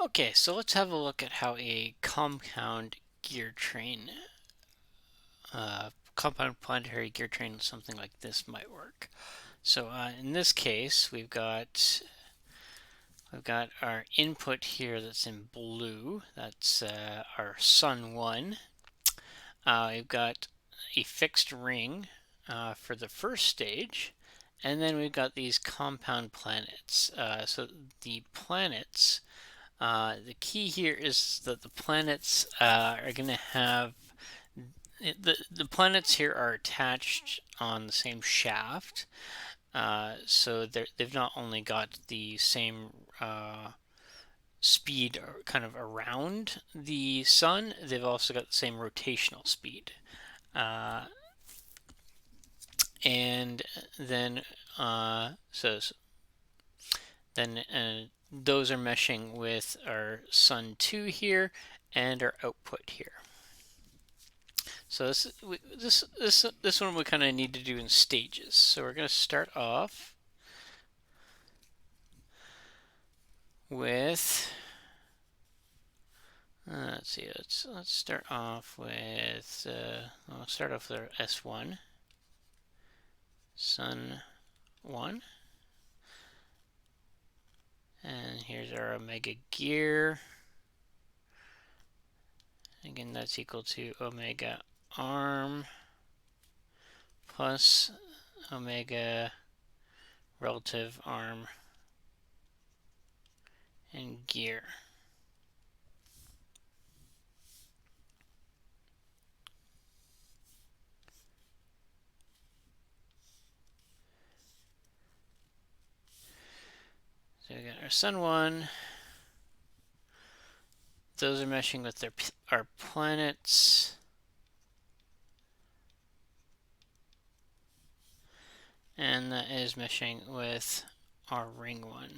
Okay, so let's have a look at how a compound gear train, compound planetary gear train, something like this might work. So in this case, we've got our input here that's in blue. That's our Sun 1. We've got a fixed ring for the first stage, and then we've got these compound planets. So the planets. The key here is that the planets are going to have the planets here are attached on the same shaft, so they've not only got the same speed kind of around the sun, they've also got the same rotational speed. Uh, and then those are meshing with our Sun 2 here and our output here. So this one we kind of need to do in stages. So we're going to start off with let's see. Let's start off with I'll start off with our S1 Sun 1, and here's our Omega Gear. Again, that's equal to Omega Arm plus Omega Relative Arm and Gear. So we got our Sun 1. Those are meshing with our planets. And that is meshing with our ring 1.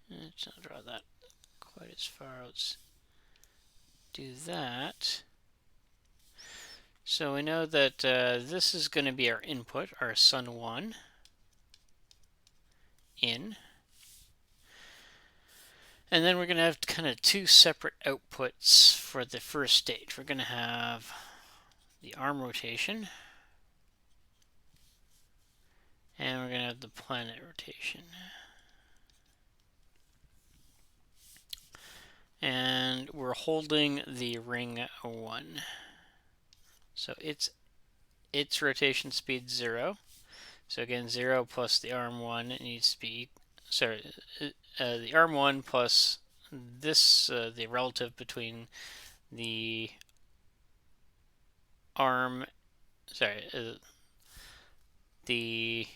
Let's not draw that quite as far. Let's do that. So we know that this is going to be our input, our Sun 1 in. And then we're going to have kind of two separate outputs for the first stage. We're going to have the arm rotation, and we're going to have the planet rotation. And we're holding the ring 1. So its rotation speed 0. So again, 0 plus the arm 1 needs to be, sorry, the arm 1 plus this, the relative between the arm, the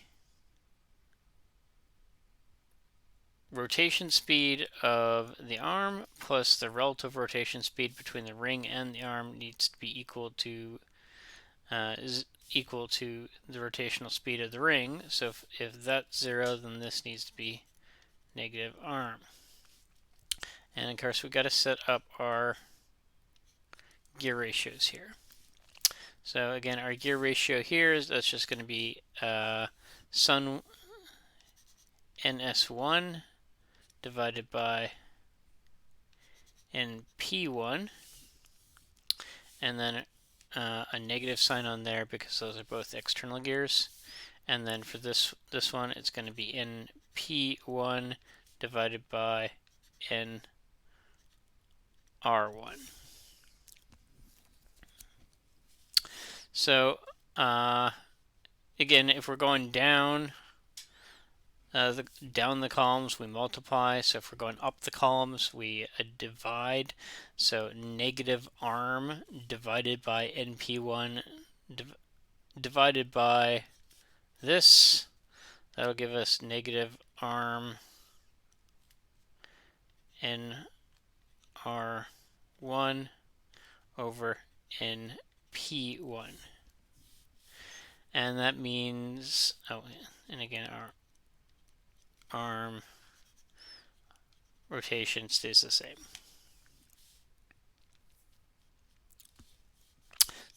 rotation speed of the arm plus the relative rotation speed between the ring and the arm needs to be equal to is equal to the rotational speed of the ring. So if that's 0, then this needs to be negative arm. And of course we've got to set up our gear ratios here. So again, our gear ratio here that's just going to be Sun NS1 divided by NP1, and then a negative sign on there because those are both external gears. And then for this one, it's going to be NP1 divided by NR1. So again, if we're going down down the columns, we multiply. So if we're going up the columns, we divide. So negative arm divided by NP1 divided by this. That'll give us negative arm NR1 over NP1. And that means, and again, our arm rotation stays the same.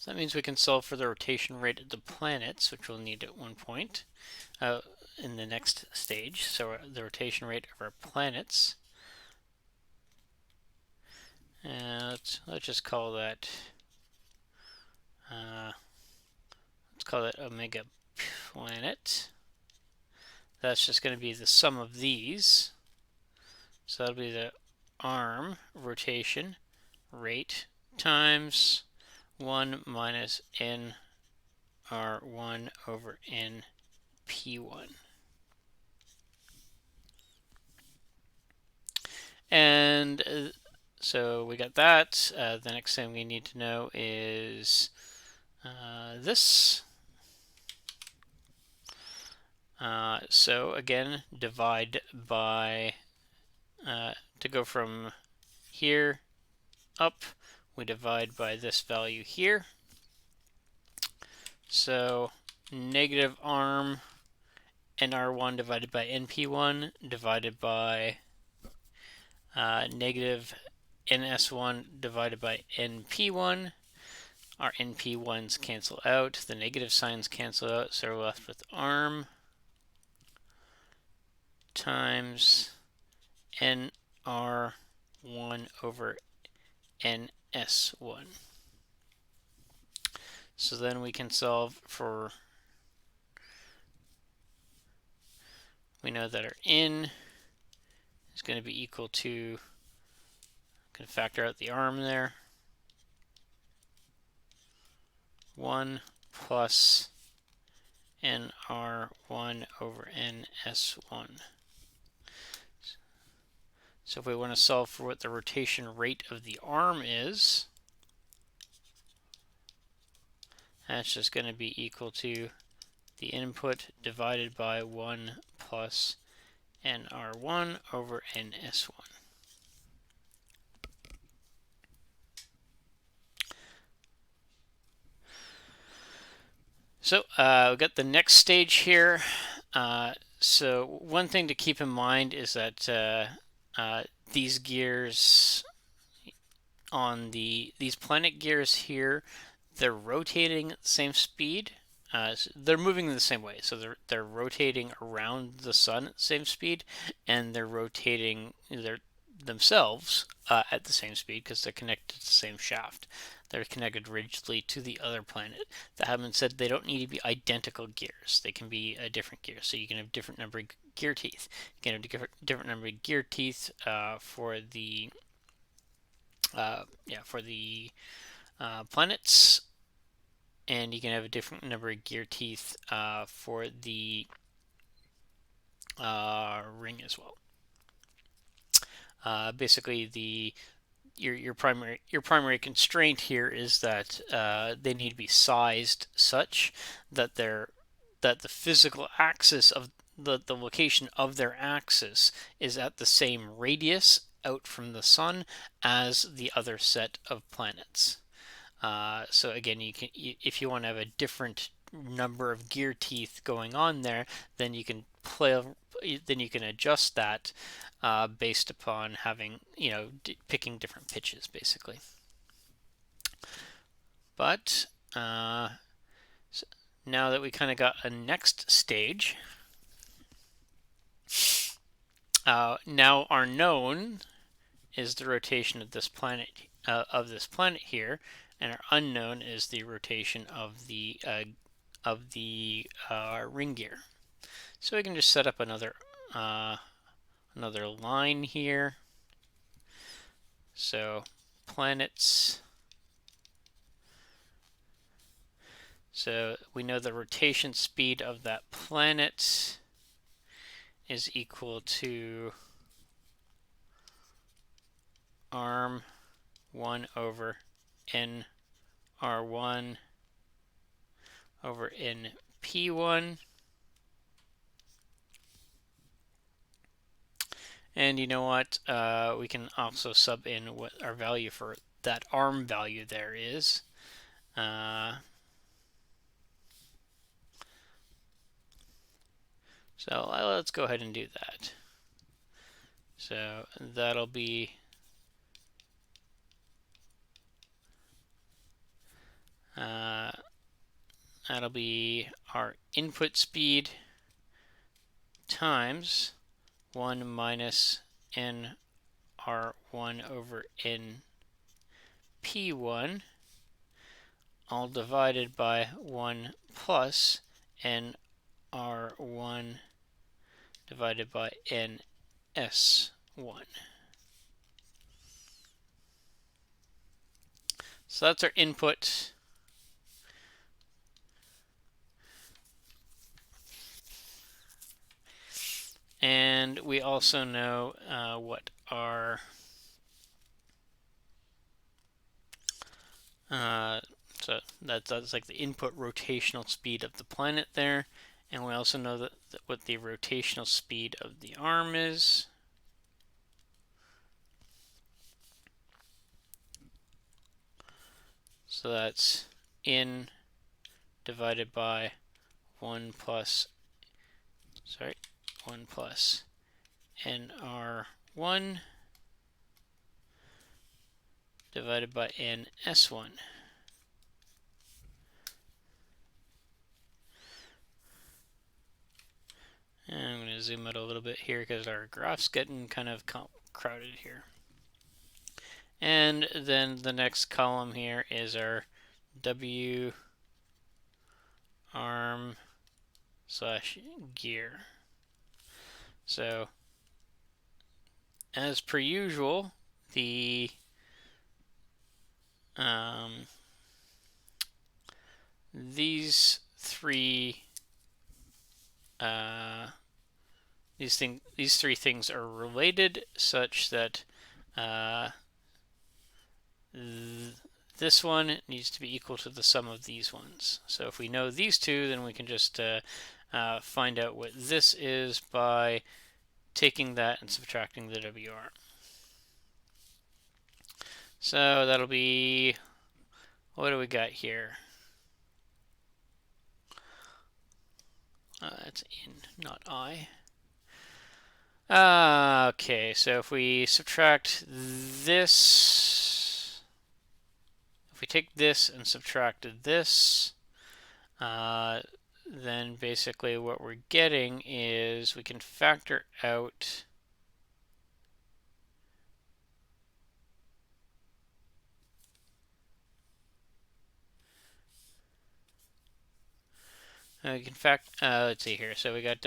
So that means we can solve for the rotation rate of the planets, which we'll need at one point in the next stage. So the rotation rate of our planets. Let's just call that omega planet. That's just going to be the sum of these. So that'll be the arm rotation rate times 1 minus n r1 over n p1. And so we got that. The next thing we need to know is this. So again, divide by, to go from here up, we divide by this value here. So negative arm nr1 divided by np1 divided by negative ns1 divided by np1. Our np1s cancel out, the negative signs cancel out, so we're left with arm times nr1 over ns1. So then we can solve for, we know that our n is going to be equal to, can factor out the arm there, 1 plus nr1 over ns1. So if we want to solve for what the rotation rate of the arm is, that's just going to be equal to the input divided by 1 plus nr1 over ns1. So we've got the next stage here. So one thing to keep in mind is that these gears on these planet gears here, they're rotating at the same speed. So they're moving the same way, so they're rotating around the sun at the same speed, and they're rotating themselves at the same speed because they're connected to the same shaft. They're connected rigidly to the other planet. That having said, they don't need to be identical gears. They can be a different gear, so you can have different number of gear teeth. You can have different number of gear teeth for the planets, and you can have a different number of gear teeth for the ring as well. Basically, your primary constraint here is that they need to be sized such that the physical axis of the location of their axis is at the same radius out from the sun as the other set of planets. So again, if you want to have a different number of gear teeth going on there, then you can adjust that based upon having, picking different pitches basically. But so now that we kind of got a next stage, now our known is the rotation of this planet here, and our unknown is the rotation of the ring gear. So we can just set up another line here. So planets. So we know the rotation speed of that planet is equal to arm 1 over n r1 over n p1. And you know what? We can also sub in what our value for that arm value there is. So let's go ahead and do that. So that'll be that'll be our input speed times 1 minus nr1 over np1, all divided by 1 plus nr1 divided by ns1. So that's our input. And we also know what our so that's like the input rotational speed of the planet there, and we also know that what the rotational speed of the arm is. So that's in divided by 1 plus nr1 divided by ns1. And I'm going to zoom out a little bit here because our graph's getting kind of crowded here. And then the next column here is our W arm / gear. So as per usual, the these three things are related such that this one needs to be equal to the sum of these ones. So if we know these two, then we can just find out what this is by taking that and subtracting the WR. So that'll be, what do we got here? That's in, not I. Okay, so if we subtract this, if we take this and subtract this, then basically what we're getting is we can factor out let's see here. So we got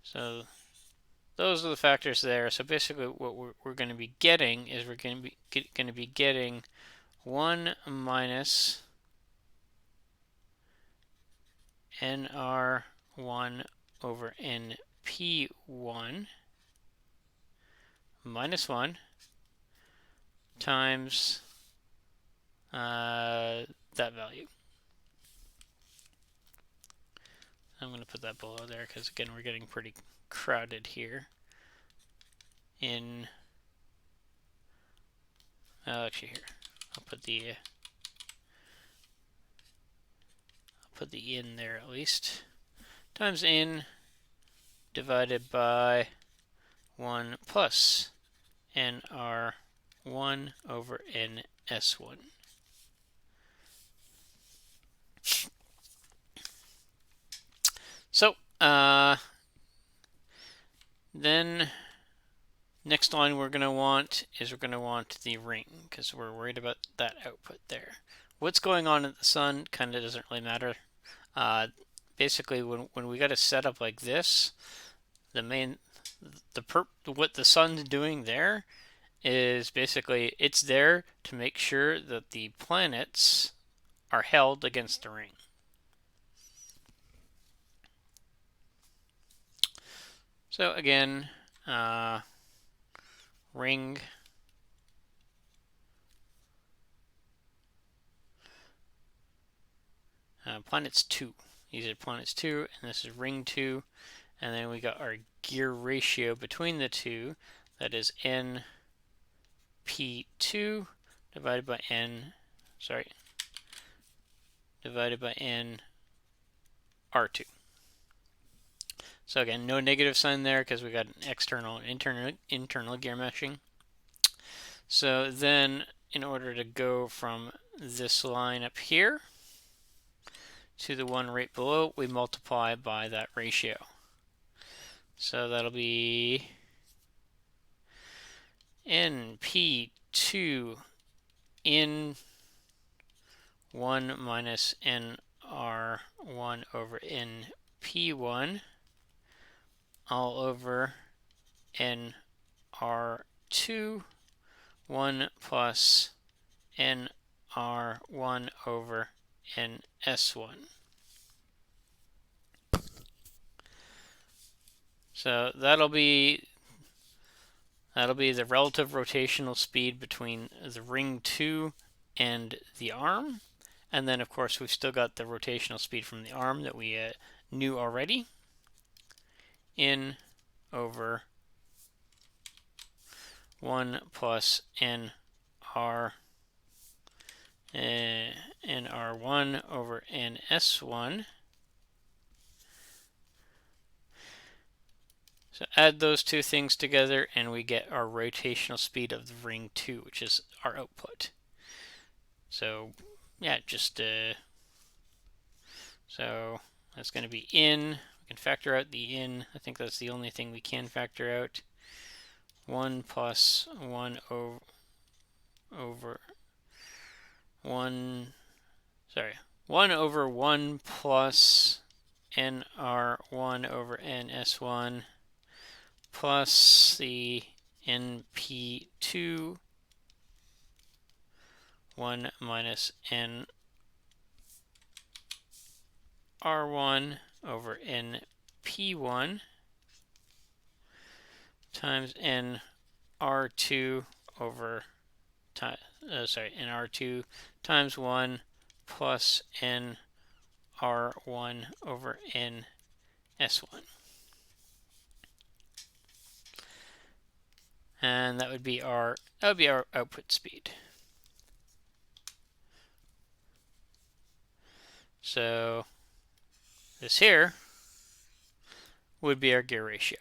so those are the factors there. So basically what we're going to be getting is we're going to be getting 1 minus nr1 over np1 minus 1 times that value. I'm going to put that below there because, again, we're getting pretty crowded here. Actually, here, I'll put the in there at least, times in divided by 1 plus nr1 over ns1. So then next line we're going to want the ring, because we're worried about that output there. What's going on at the sun kind of doesn't really matter. Basically, when we got a setup like this, what the sun's doing there is basically it's there to make sure that the planets are held against the ring. So again, ring planets 2. These are planets 2, and this is ring 2. And then we got our gear ratio between the two. That is np2 divided by nr2. So again, no negative sign there because we got an external and internal gear meshing. So then in order to go from this line up here to the one right below, we multiply by that ratio. So that'll be NP2 in 1 minus NR1 over NP1 all over NR2 1 plus NR1 over NS1. So that'll be the relative rotational speed between the ring 2 and the arm. And then, of course, we've still got the rotational speed from the arm that we knew already. In over 1 plus NR1 over NS1. So add those two things together and we get our rotational speed of the ring 2, which is our output. So yeah, just so that's going to be in. We can factor out the in. I think that's the only thing we can factor out. 1 plus 1 over 1, sorry, 1 over 1 plus NR1 over NS1 plus the NP2 1 minus NR1 over NP1 times NR2 over NR2 times 1 plus NR1 over NS1. And that would be our output speed. So this here would be our gear ratio.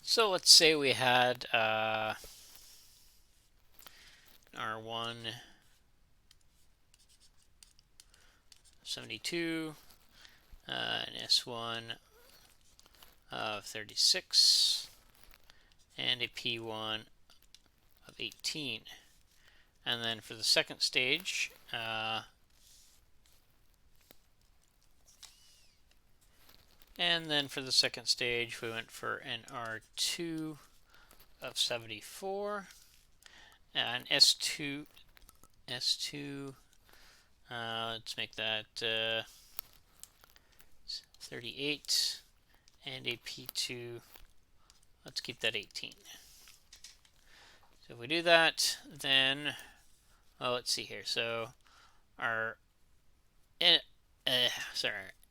So let's say we had R1 72 and S1 of 36 and a P1 of 18. And then for the second stage, we went for an R2 of 74 and S2, let's make that 38, and a P2, let's keep that 18. So if we do that, then, well, let's see here. So our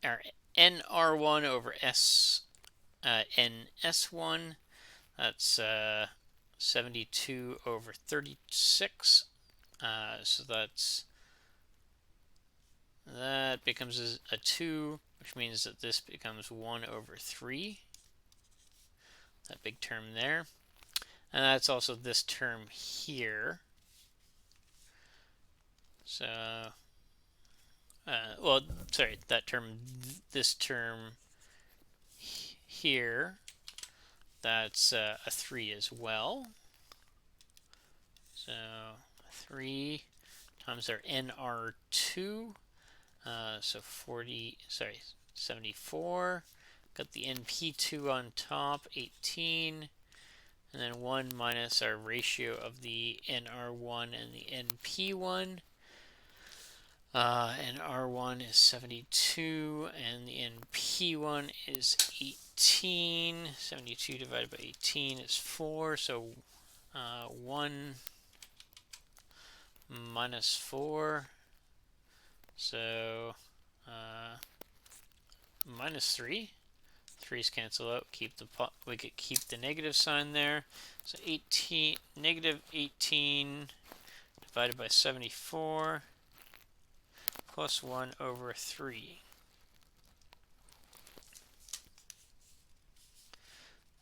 our NR1 over NS1, that's 72 over 36. So that becomes a 2, which means that this becomes 1 over 3. That big term there. And that's also this term here. So, well, sorry, that term, this term here, that's a 3 as well. So 3 times our NR2, so 74. Got the NP2 on top, 18. And then 1 minus our ratio of the NR1 and the NP1. NR1 is 72 and the NP1 is 18. 72 divided by 18 is 4, so 1 minus 4, so minus 3. 3's cancel out. We could keep the negative sign there. So negative 18 divided by 74 plus 1 over 3.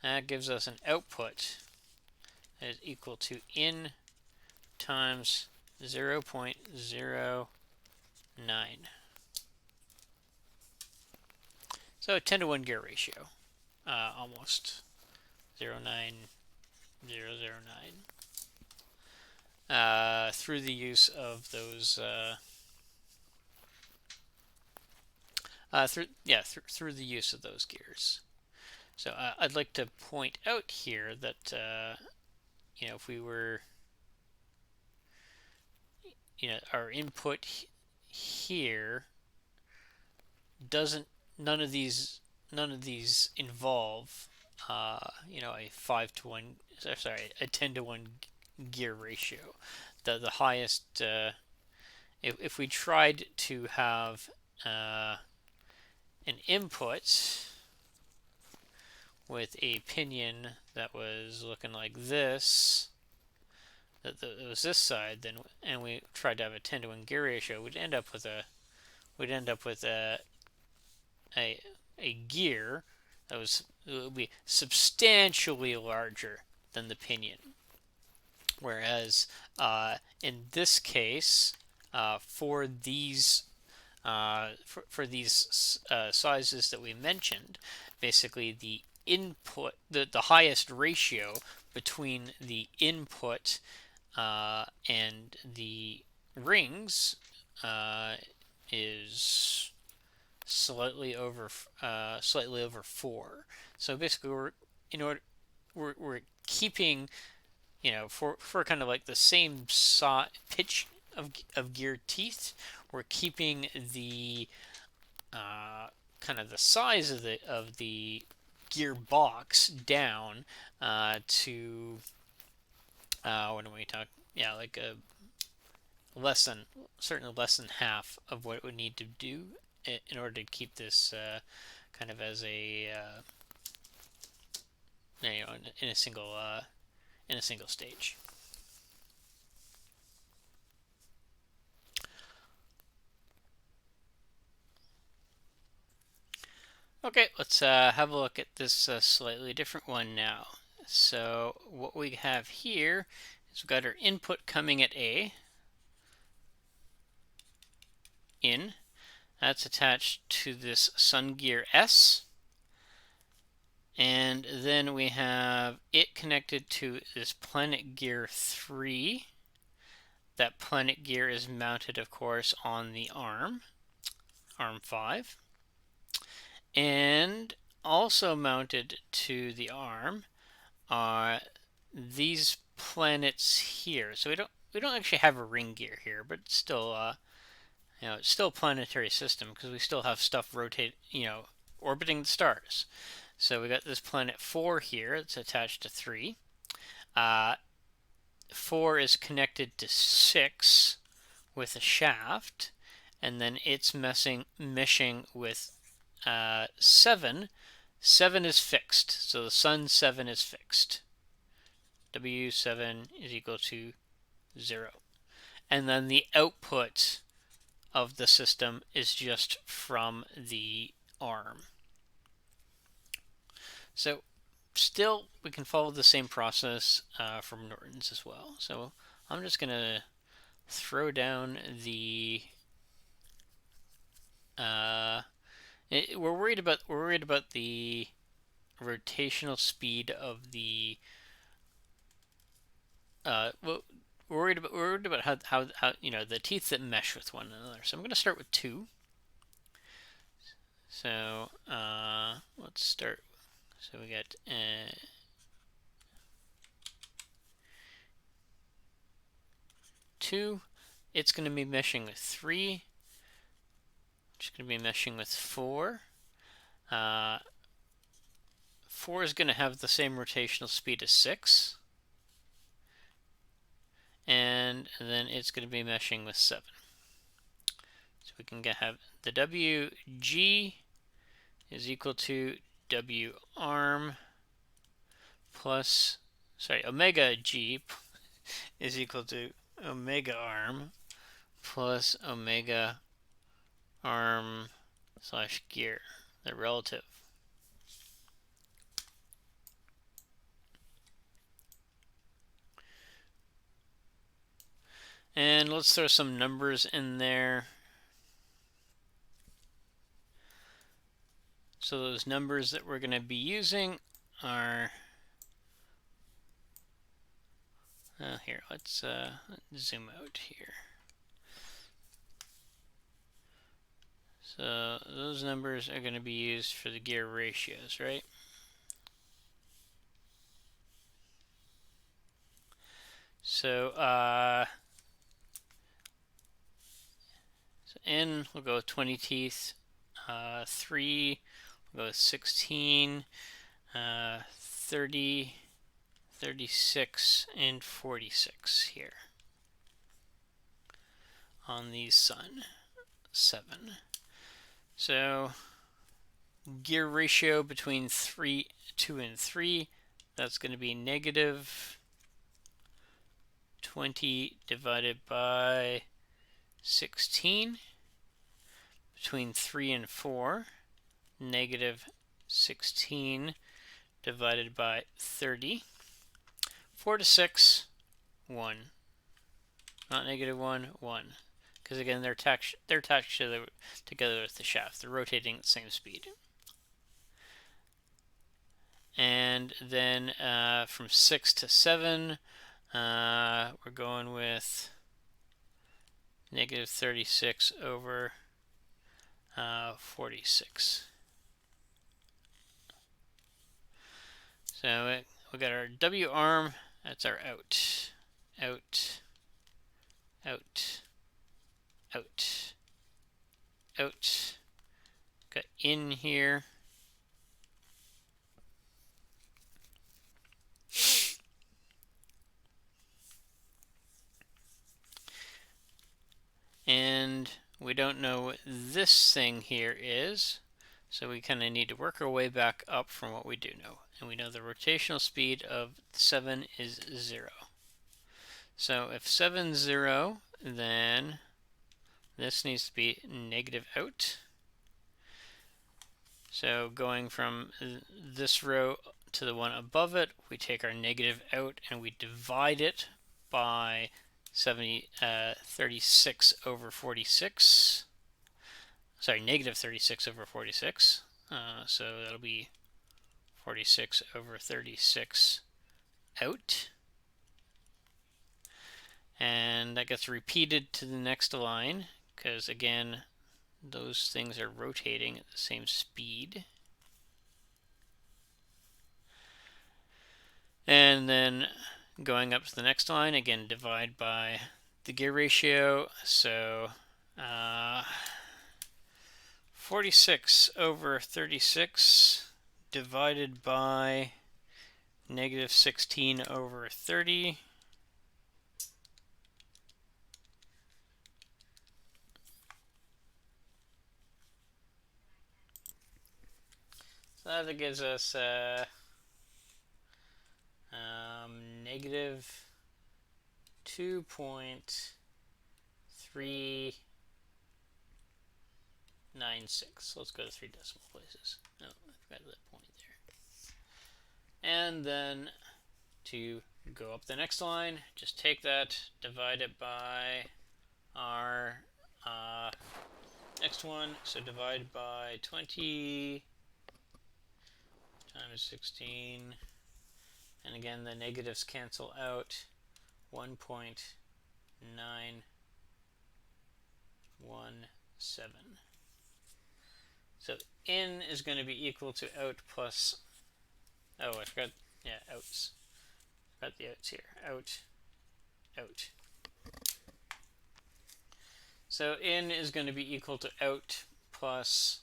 That gives us an output is equal to in times 0.09. So a 10 to 1 gear ratio, almost 0.9009, through the use of those through the use of those gears. So I'd like to point out here that if we were, our input here doesn't none of these involve a 5 to 1, sorry, a 10 to 1 gear ratio. The highest, if we tried to have an input with a pinion that was looking like this, that it was this side, then, and we tried to have a 10 to 1 gear ratio, we'd end up with a gear that would be substantially larger than the pinion. Whereas in this case, for these sizes that we mentioned, basically the input, the highest ratio between the input and the rings is slightly over 4. So basically, we're keeping, for kind of like the same pitch of gear teeth, we're keeping the kind of the size of the gear box down to what do we talk? Yeah, like certainly less than half of what it would need to do in order to keep this kind of as a in a single stage. Okay, let's have a look at this slightly different one now. So what we have here is we've got our input coming at A, in. That's attached to this Sun Gear S. And then we have it connected to this Planet Gear 3. That Planet Gear is mounted, of course, on the arm 5. And also mounted to the arm are these planets here. So we don't actually have a ring gear here, but it's still it's still a planetary system because we still have stuff rotate, orbiting the stars. So we got this planet 4 here. It's attached to 3. 4 is connected to 6 with a shaft, and then it's meshing with 7. 7 is fixed, so the Sun 7 is fixed. W7 is equal to 0. And then the output of the system is just from the arm. So still, we can follow the same process from Norton's as well. So I'm just going to throw down the we're worried about the rotational speed of the we're worried about how the teeth that mesh with one another. So I'm going to start with 2. So let's start. So we got 2. It's going to be meshing with 3. It's going to be meshing with 4. 4 is going to have the same rotational speed as 6. And then it's going to be meshing with 7. So we can have the WG is equal to W arm plus, omega G is equal to omega arm plus omega arm slash gear, the relative. And let's throw some numbers in there. So those numbers that we're going to be using are, here, let's zoom out here. So those numbers are going to be used for the gear ratios, right? So, N will go with 20 teeth, 3 will go with 16, 30, 36, and 46 here on the Sun 7. So gear ratio between 2 and 3, that's going to be negative 20 divided by 16. Between 3 and 4, negative 16 divided by 30. 4 to 6, 1. Not negative 1, 1. Because again, they're attached together with the shaft. They're rotating at the same speed. And then from 6 to 7, we're going with negative 36 over 46. So we got our W arm, that's our out, out, out, out, out. Got in here. And we don't know what this thing here is, so we kind of need to work our way back up from what we do know. And we know the rotational speed of 7 is 0. So if 7 is 0, then this needs to be negative out. So going from this row to the one above it, we take our negative out and we divide it by 36 over 46. Sorry, negative 36 over 46. So that'll be 46 over 36 out. And that gets repeated to the next line because, again, those things are rotating at the same speed. And then going up to the next line, again, divide by the gear ratio. So 46 over 36 divided by negative 16 over 30. So that gives us negative 2.396. Let's go to 3 decimal places. No, I forgot that point there. And then to go up the next line, just take that, divide it by our next one. So divide by 20 times 16. And again, the negatives cancel out. 1.917. So in is going to be equal to out plus, oh, I forgot, yeah, outs. Forgot the outs here. Out, out. So in is going to be equal to out plus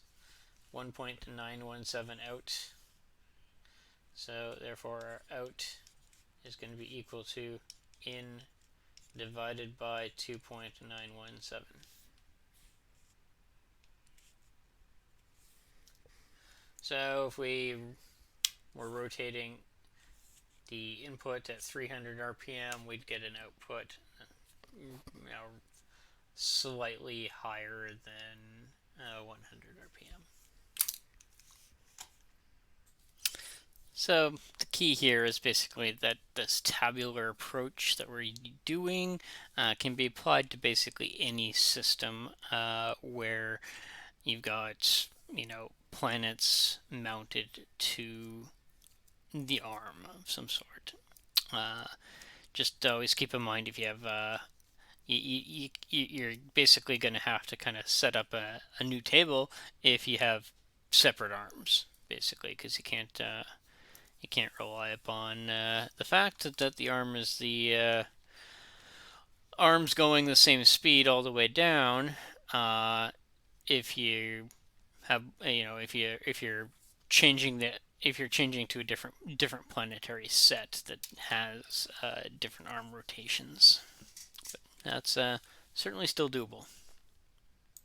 1.917 out. So therefore our out is going to be equal to in divided by 2.917. So if we were rotating the input at 300 RPM, we'd get an output slightly higher than 100 RPM. So the key here is basically that this tabular approach that we're doing can be applied to basically any system where you've got, planets mounted to the arm of some sort. Just always keep in mind if you have you're basically going to have to kind of set up a new table if you have separate arms, basically, because you can't rely upon the fact that the arm is the arms going the same speed all the way down. If you have, if you're changing the if you're changing to a different planetary set that has different arm rotations. But that's certainly still doable.